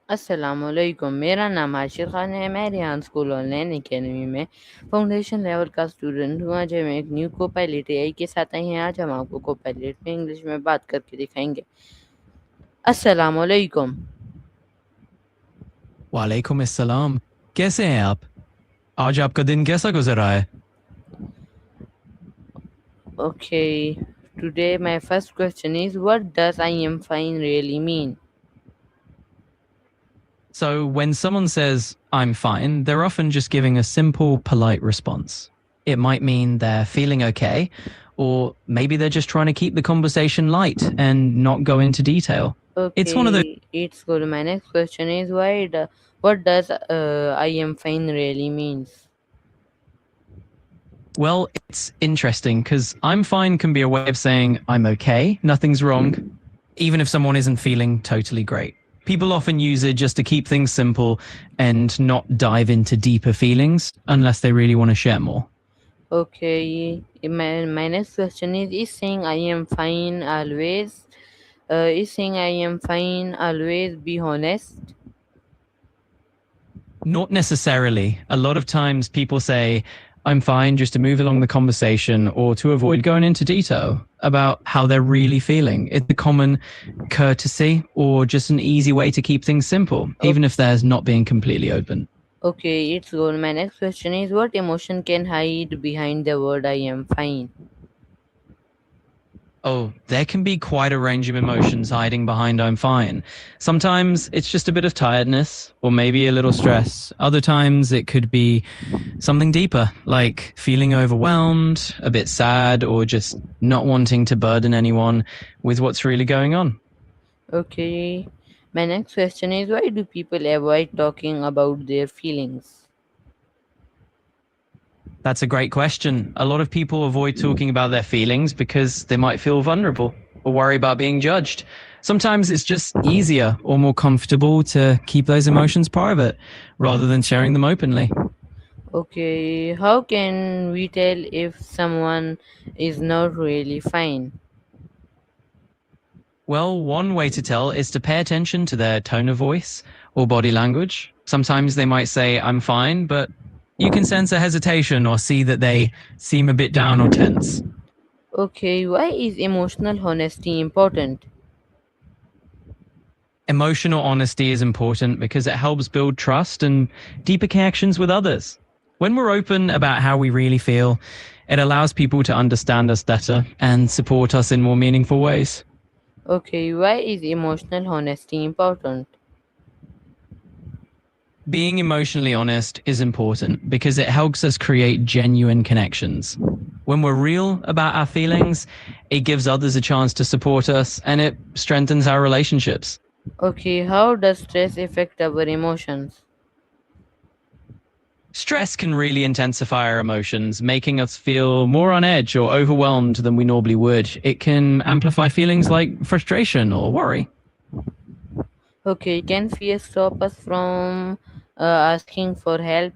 अस्सलामुअलैकुम। मेरा नाम आशिर खान है। मैं रिहान स्कूल ऑनलाइन एकेडमी में फाउंडेशन लेवल का स्टूडेंट हूँ। आज हम एक न्यू कोपायलट एआई के साथ आए हैं। आज हम आपको कोपायलट में इंग्लिश में बात करके दिखाएंगे। अस्सलामुअलैकुम। वालेकुम अस्सलाम। कैसे हैं आप? आज आपका दिन कैसा गुजर रहा है? Okay, today my first question is, what does I am fine really mean? So when someone says, I'm fine, they're often just giving a simple, polite response. It might mean they're feeling okay, or maybe they're just trying to keep the conversation light and not go into detail. It's one of those. Okay, it's good. My next question is, what does I am fine really means? Well, it's interesting because I'm fine can be a way of saying I'm okay, nothing's wrong, even if someone isn't feeling totally great. People often use it just to keep things simple and not dive into deeper feelings unless they really want to share more. Okay, my next question is saying I am fine always, is saying I am fine always be honest? Not necessarily. A lot of times people say, I'm fine just to move along the conversation or to avoid going into detail about how they're really feeling. It's a common courtesy or just an easy way to keep things simple, even if there's not being completely open. Okay, it's good. My next question is, what emotion can hide behind the word I am fine? Oh, there can be quite a range of emotions hiding behind I'm fine. Sometimes it's just a bit of tiredness or maybe a little stress. Other times it could be something deeper, like feeling overwhelmed, a bit sad, or just not wanting to burden anyone with what's really going on. Okay, my next question is, why do people avoid talking about their feelings? That's a great question. A lot of people avoid talking about their feelings because they might feel vulnerable or worry about being judged. Sometimes it's just easier or more comfortable to keep those emotions private rather than sharing them openly. Okay, how can we tell if someone is not really fine? Well, one way to tell is to pay attention to their tone of voice or body language. Sometimes they might say, I'm fine, but you can sense a hesitation or see that they seem a bit down or tense. Okay, why is emotional honesty important? Emotional honesty is important because it helps build trust and deeper connections with others. When we're open about how we really feel, it allows people to understand us better and support us in more meaningful ways. Okay, why is emotional honesty important? Being emotionally honest is important because it helps us create genuine connections. When we're real about our feelings, it gives others a chance to support us and it strengthens our relationships. Okay, how does stress affect our emotions? Stress can really intensify our emotions, making us feel more on edge or overwhelmed than we normally would. It can amplify feelings like frustration or worry. Okay, can fear stop us from asking for help?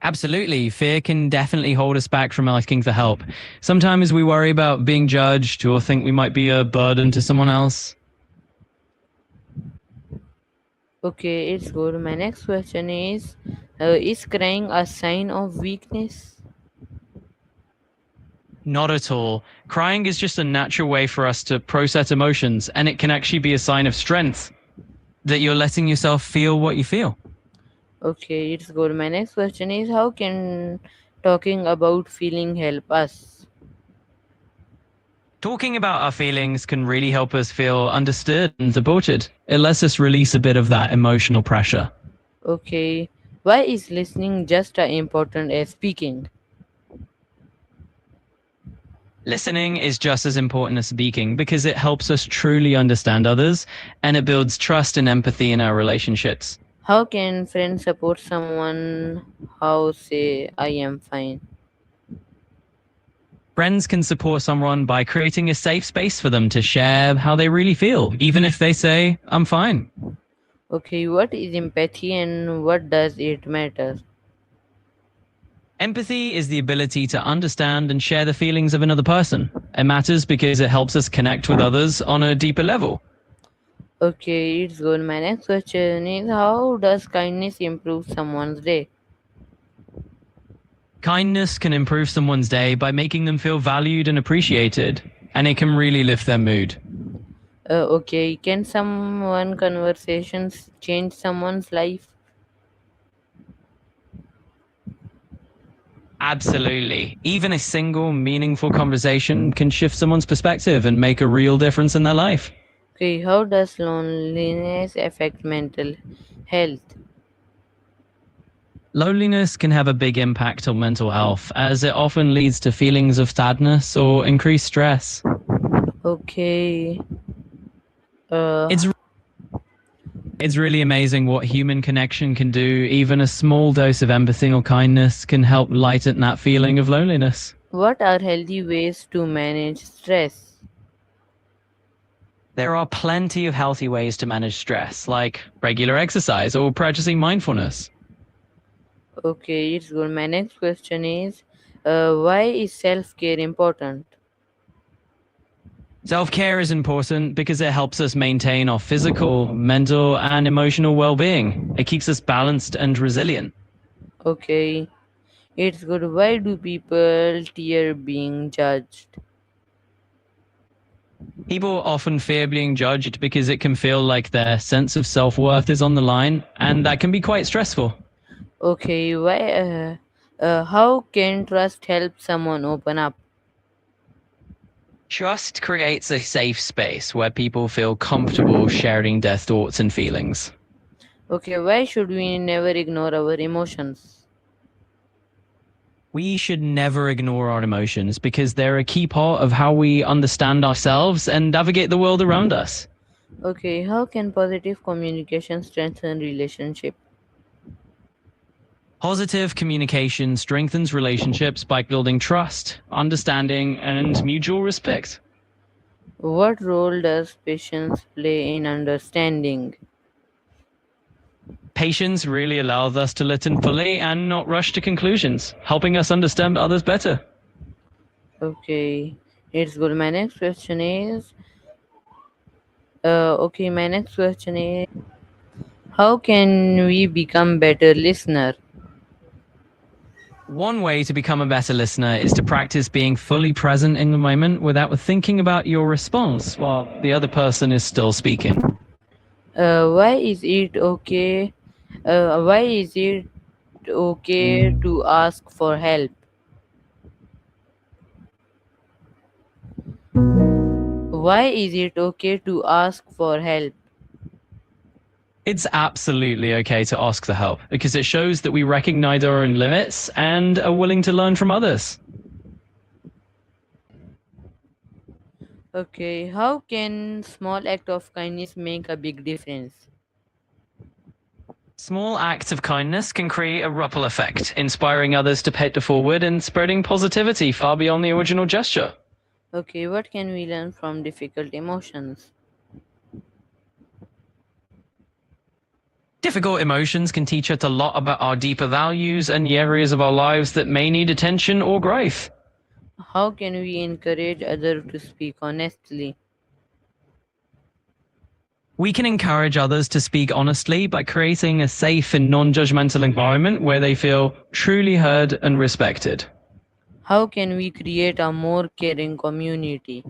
Absolutely. Fear can definitely hold us back from asking for help. Sometimes we worry about being judged or think we might be a burden to someone else. Okay, it's good. My next question is crying a sign of weakness? Not at all. Crying is just a natural way for us to process emotions, and it can actually be a sign of strength that you're letting yourself feel what you feel. Okay, it's good. My next question is, how can talking about feeling help us? Talking about our feelings can really help us feel understood and supported. It lets us release a bit of that emotional pressure. Okay, why is listening just as important as speaking? Listening is just as important as speaking because it helps us truly understand others and it builds trust and empathy in our relationships. How can friends support someone how say I am fine? Friends can support someone by creating a safe space for them to share how they really feel, even if they say, I'm fine. Okay, what is empathy and what does it matter? Empathy is the ability to understand and share the feelings of another person. It matters because it helps us connect with others on a deeper level. Okay, it's good. My next question is, how does kindness improve someone's day? Kindness can improve someone's day by making them feel valued and appreciated, and it can really lift their mood. Okay, can someone conversations change someone's life? Absolutely. Even a single meaningful conversation can shift someone's perspective and make a real difference in their life. Okay, how does loneliness affect mental health? Loneliness can have a big impact on mental health, as it often leads to feelings of sadness or increased stress. Okay, uh, It's it's really amazing what human connection can do. Even a small dose of empathy or kindness can help lighten that feeling of loneliness. what are healthy ways to manage stress? There are plenty of healthy ways to manage stress, like regular exercise or practicing mindfulness. Okay, it's good. My next question is, why is self care important? Self care is important because it helps us maintain our physical, mental, and emotional well being. It keeps us balanced and resilient. Okay, it's good. Why do people fear being judged? People often fear being judged because it can feel like their sense of self worth is on the line, and that can be quite stressful. Okay, how can trust help someone open up? Trust creates a safe space where people feel comfortable sharing their thoughts and feelings. Okay, why should we never ignore our emotions? We should never ignore our emotions because they're a key part of how we understand ourselves and navigate the world around us. Okay, how can positive communication strengthen relationship? Positive communication strengthens relationships by building trust, understanding, and mutual respect. What role does patience play in understanding? Patience really allows us to listen fully and not rush to conclusions, helping us understand others better. Okay, it's good. My next question is, how can we become better listener? One way to become a better listener is to practice being fully present in the moment without thinking about your response while the other person is still speaking. Why is it okay? Why is it okay to ask for help? Why is it okay to ask for help? It's absolutely okay to ask for help because it shows that we recognize our own limits and are willing to learn from others. Okay, how can small act of kindness make a big difference? Small acts of kindness can create a ripple effect, inspiring others to pay it forward and spreading positivity far beyond the original gesture. Okay, what can we learn from difficult emotions? Difficult emotions can teach us a lot about our deeper values and the areas of our lives that may need attention or growth. How can we encourage others to speak honestly? We can encourage others to speak honestly by creating a safe and non judgmental environment where they feel truly heard and respected. How can we create a more caring community?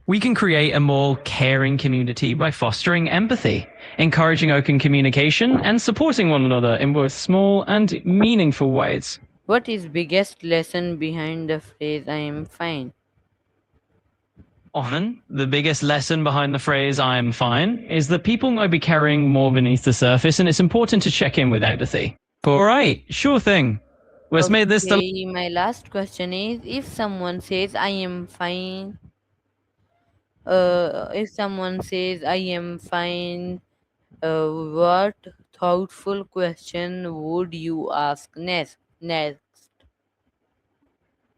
We can create a more caring community by fostering empathy, encouraging open communication, and supporting one another in both small and meaningful ways. What is biggest lesson behind the phrase I am fine? Often, the biggest lesson behind the phrase I am fine is that people might be carrying more beneath the surface, and it's important to check in with empathy. All right, sure thing. Let's make this the Okay, my last question is, if someone says I am fine, if someone says I am fine, what thoughtful question would you ask next?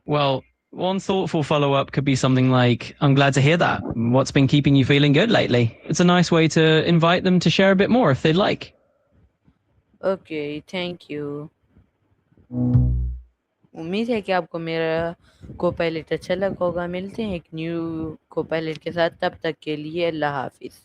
well, one thoughtful follow up could be something like, I'm glad to hear that. What's been keeping you feeling good lately? It's a nice way to invite them to share a bit more if they'd like. Okay, thank you. उम्मीद है कि आपको मेरा Copilot अच्छा लगा होगा। मिलते हैं एक न्यू कोपायलट के साथ, तब तक के लिए अल्लाह हाफिज़।